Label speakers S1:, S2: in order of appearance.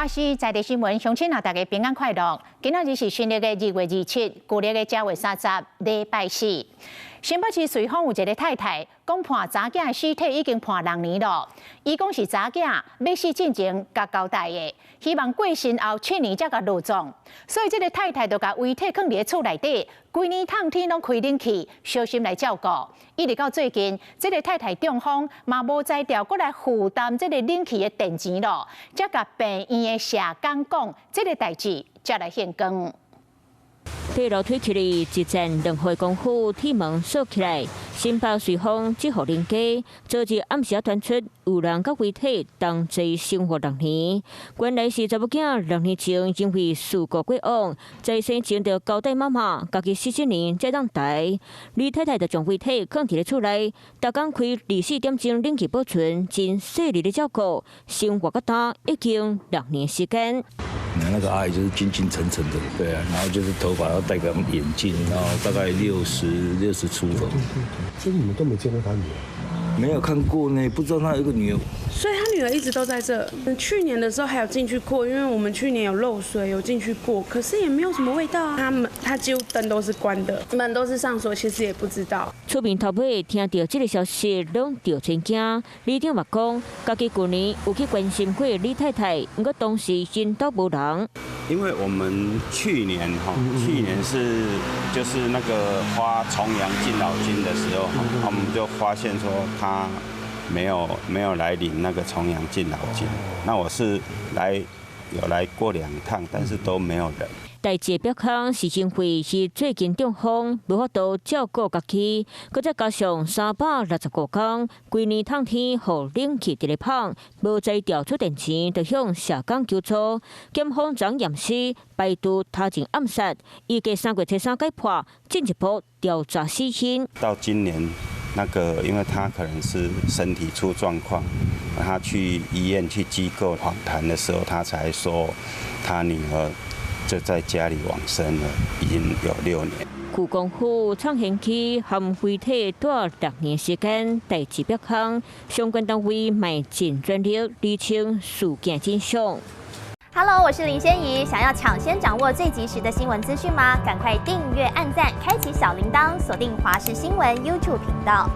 S1: 华视在地新闻，乡亲啊，大家平安快乐。今仔日是新历的2月27，旧历的10月30，礼拜四。新北市瑞丰有一个太太，讲判查囝的尸体已经判2年了。伊讲是查囝要死进前甲交代的，希望过身后7年才甲落葬。所以这个太太就甲遗体放伫厝内底，规年烫天拢开冷气，小心来照顾。一直到最近，这个太太中风，嘛无才调过来负担这个冷气的电钱咯，才甲病院的社工讲，这个代志才来现光。
S2: 地楼推起里一层2岁功夫铁门锁起来，新北瑞丰只户邻家，昨日暗时传出有人甲遗体同齐生活2年。原来是查某囝2年前因为事故过往，在生前就交代妈妈，家己47年才当台。李太太就将遗体放伫咧厝内，逐工开24点钟冷气保存，真细腻的照顾，生活甲他已经2年时间。
S3: 那个阿姨就是精精神神的，对啊，然后就是头发要戴个眼镜，然后大概60出头。
S4: 所以你们都没见过他女儿？
S3: 没有看过呢，不知道他有个女儿。
S5: 所以他女儿一直都在这。去年的时候还有进去过，因为我们去年有漏水，有进去过，可是也没有什么味道啊。他几乎灯都是关的，门都是上锁，其实也不知道。
S2: 厝边头尾听到这个消息，拢着真惊。李长嘛讲，家己去年有去关心过李太太，不过当时因兜无人。
S6: 因为我们去年是就是那个发重阳敬老金的时候，我们就发现说他没有来领那个重阳敬老金。那我是有来过2趟，但是都没有人。
S2: 代志表康是因为是最近中风，无法度照顾家己，佮再加上365天，规年烫天，互冷气直咧放，无再调出电钱，就向社工求助。检方长验尸，排除他人暗杀，预计3月13解破，进一步调查死因。
S6: 到今年因为他可能是身体出状况，他去医院去机构访谈的时候，他才说他女儿就在家里往生了，已经有6年。
S2: 故宫府创兴区含遗体带2年时间，代志表康相关单位卖尽全力厘清事件真相。
S7: Hello， 我是林仙怡，想要抢先掌握最及时的新闻资讯吗？赶快订阅、按赞、开启小铃铛，锁定华视新闻 YouTube 频道。